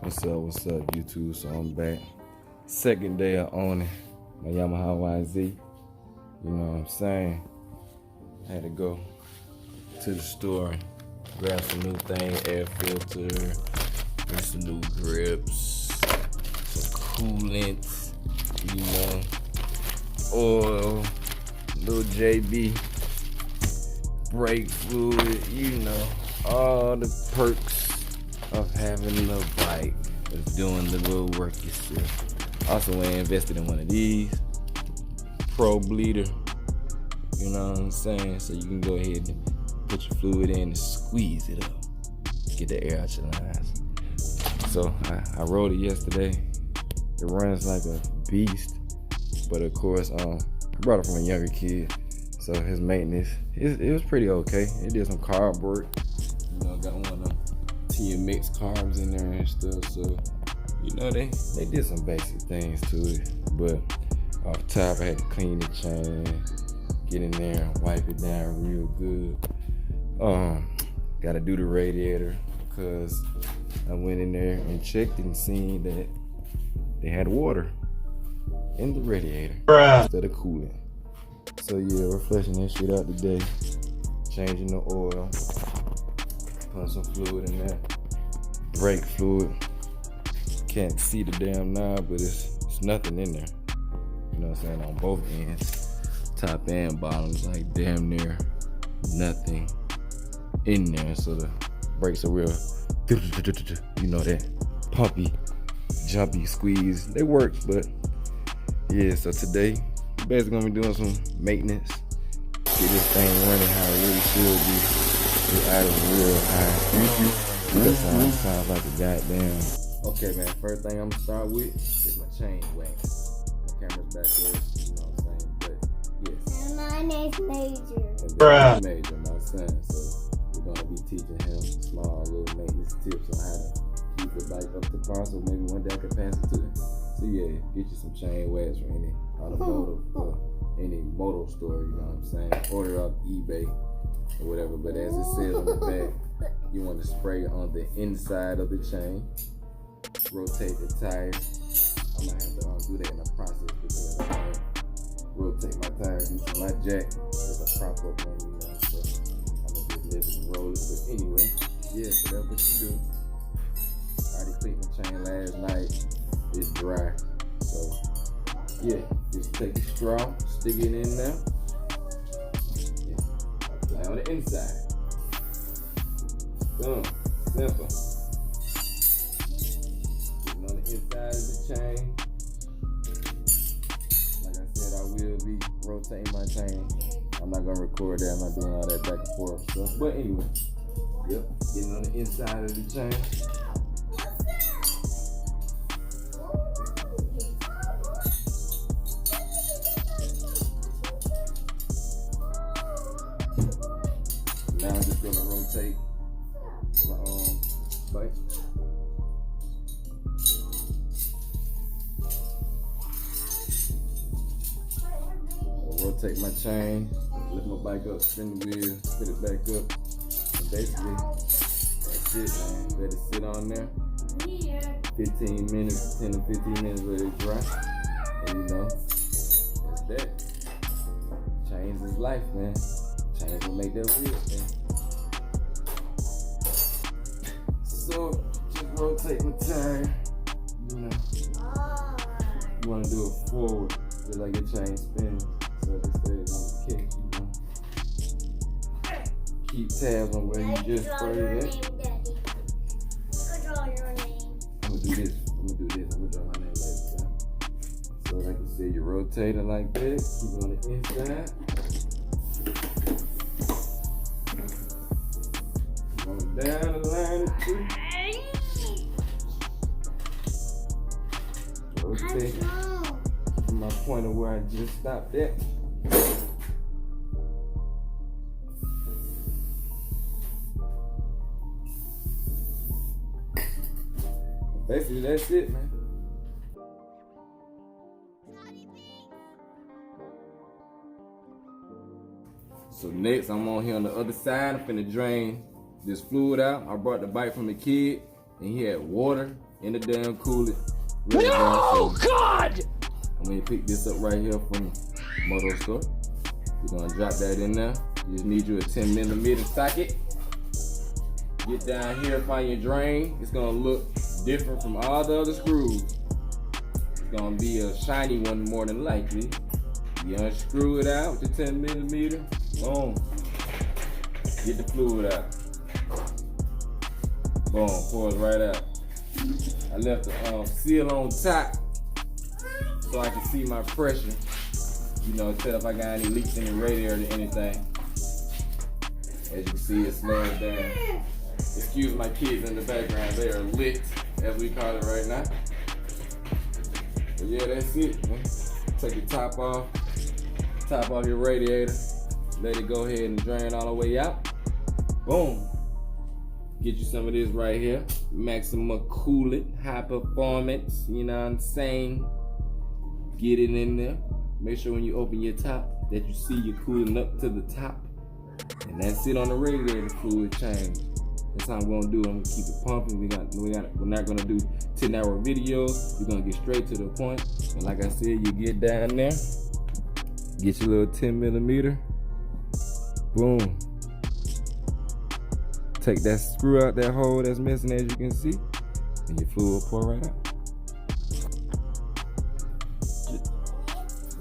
What's up, YouTube? So I'm back. Second day of owning my Yamaha YZ. You know what I'm saying? I had to go to the store and grab some new things, air filter, and some new grips, some coolant, you know, oil, little JB, brake fluid, you know, all the perks of having a bike that's doing the little work yourself. Also went and invested in one of these pro bleeder, you know what I'm saying? So you can go ahead and put your fluid in and squeeze it up, get the air out your lines. So I rode it yesterday. It runs like a beast, but of course I brought it from a younger kid, so his maintenance it was pretty okay. It did some carb work, you know, got one of them TMX carbs in there and stuff, so you know they did some basic things to it. But off top I had to clean the chain, get in there and wipe it down real good. Gotta do the radiator because I went in there and checked and seen that they had water in the radiator instead of coolant. So yeah, we're flushing that shit out today, changing the oil, putting some fluid in there, brake fluid. Can't see the damn knob, but it's nothing in there. You know what I'm saying? On both ends, top and bottom, it's like damn near nothing in there. So the brakes are real, you know, that pumpy, jumpy squeeze. They work, but yeah. So today, we're basically gonna be doing some maintenance, get this thing running how it really should be. It's idle real high. That sounds like a goddamn. Okay, man. First thing I'm gonna start with is my chain wax. My camera's back there, you know what I'm saying? But yes. And my name's Major. And that's Major, my son. So we're gonna be teaching him small little maintenance tips on how to keep the bike up to par. So maybe one day I can pass it to him. So yeah, get you some chain wax from any automotive or any motor store. You know what I'm saying? Order up eBay or whatever. But as it says on the back, you want to spray on the inside of the chain. Rotate the tire. I might have to do that in the process because I can't rotate my tire due to my jack. There's a prop up on, you know, so I'm gonna just let it roll it. But anyway, yeah, so that's what you do. I already cleaned my chain last night. It's dry. So yeah, just take a straw, stick it in there. Yeah, apply on the inside. Boom, simple. On the inside of the chain. Like I said, I will be rotating my chain. I'm not gonna record that. I'm not doing all that back and forth stuff. But anyway, yep, getting on the inside of the chain. Now I'm just gonna rotate my bike. Rotate my chain, lift my bike up, spin the wheel, put it back up, and basically that's it, man. Let it sit on there. 15 minutes, 10 to 15 minutes, let it dry, and you know, that's that. Chains is life, man. Chains will make that wheel, man. So just rotate my tire. You know, you want to do it forward, just like your chain spinning. So it stays on the kick, you know. Keep tabs on where you just sprayed it. I'm gonna do this. I'm gonna draw my name later. So like you said, you rotate it like that. Keep it on the inside. Going down the line of two. Rotate from my point of where I just stopped at. Basically, that's it, man. So next, I'm on here on the other side. I'm finna drain this fluid out. I brought the bike from the kid, and he had water in the damn cooler. No, God! I'm gonna pick this up right here from the motor store. We're gonna drop that in there. You just need you a 10mm socket. Get down here, find your drain. It's gonna look different from all the other screws. It's gonna be a shiny one more than likely. You unscrew it out with the 10mm. Boom. Get the fluid out. Boom, pour it right out. I left the seal on top so I can see my pressure. You know, tell if I got any leaks in the radiator or anything. As you can see, it slows down. Excuse my kids in the background, they are lit, as we call it right now. But yeah, that's it, man. Take the top off your radiator, let it go ahead and drain all the way out. Boom. Get you some of this right here. Maximum coolant, high performance, you know what I'm saying? Get it in there. Make sure when you open your top that you see your coolant up to the top. And that's it on the radiator fluid change. That's how I'm gonna do it. I'm gonna keep it pumping. We're not gonna do 10-hour videos. We're gonna get straight to the point. And like I said, you get down there, get your little 10mm. Boom. Take that screw out that hole that's missing, as you can see, and your fluid will pour right out.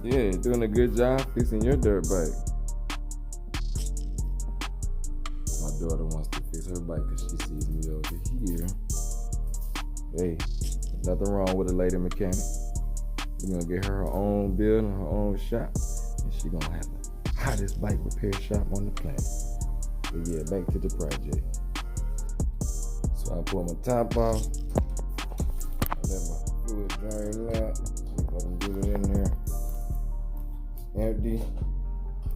Yeah, doing a good job fixing your dirt bike. My daughter wants to fix her bike because she sees me over here. Hey, nothing wrong with a lady mechanic. We're gonna get her own building, her own shop, and she gonna have the hottest bike repair shop on the planet. But yeah, back to the project. So I pull my top off. I let my fluid drain out. See if I can get it in there. It's empty.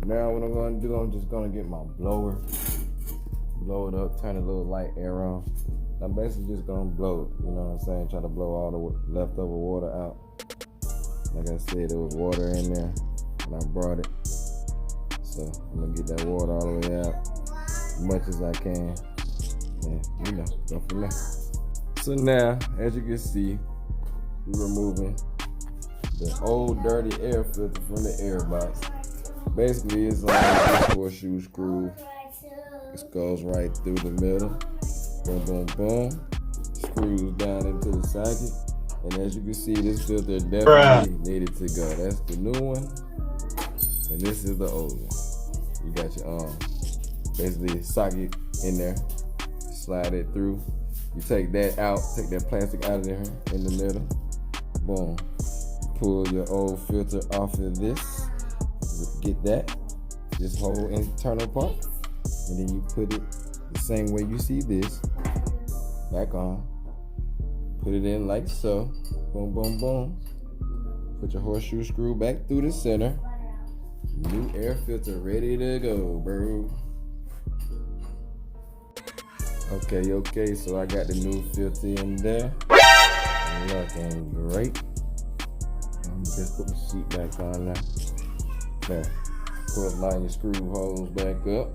Now what I'm gonna do, I'm just gonna get my blower. Blow it up, turn a little light air on. I'm basically just gonna blow it, you know what I'm saying? Try to blow all the leftover water out. Like I said, there was water in there when I brought it. So I'm gonna get that water all the way out as much as I can. And you know, go from there. So now, as you can see, we're removing the old dirty air filter from the air box. Basically, it's like this horseshoe screw. This goes right through the middle. Boom, boom, boom. Screws down into the socket. And as you can see, this filter definitely needed to go. That's the new one. And this is the old one. You got your basically socket in there. Slide it through. You take that out, take that plastic out of there in the middle. Boom. Pull your old filter off of this. Get that. This whole internal part. And then you put it the same way you see this. Back on. Put it in like so. Boom, boom, boom. Put your horseshoe screw back through the center. New air filter ready to go, bro. Okay, so I got the new filter in there. Looking great. Just put the seat back on now. There. Of course, line your screw holes back up.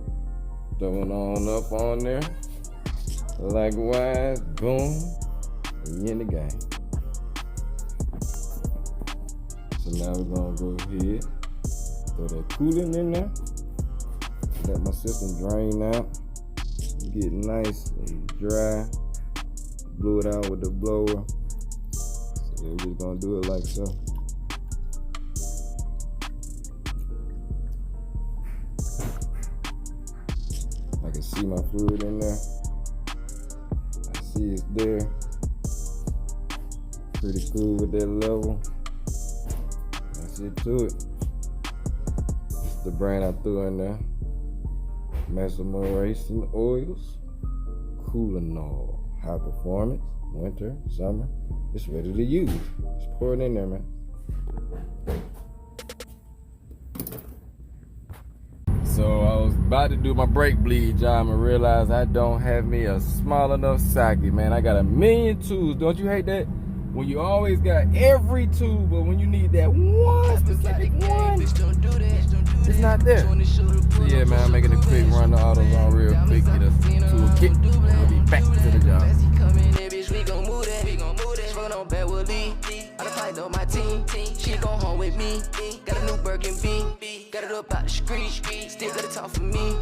Throw it on up on there. Likewise, boom. And you in the game. So now we're gonna go ahead, throw that coolant in there. Let my system drain out. Get nice and dry. Blew it out with the blower. So we're just gonna do it like so. I can see my fluid in there. I see it's there. Pretty cool with that level. That's it to it. It's the brand I threw in there. Maceration oils. Coolant, high performance, winter, summer. It's ready to use. Just pour it in there, man. So I was about to do my brake bleed job and realized I don't have me a small enough socket, man. I got a million tools. Don't you hate that? When you always got every tool, but when you need that one specific one, it's not there. So yeah, man, I'm making a quick run to AutoZone real quick, get a tool kit. We'll be back to the job. on bed with Lee. I done piped up my team. She gon' home with me. Got a new Birkin B. Got it up out the street. Still got it talk for me.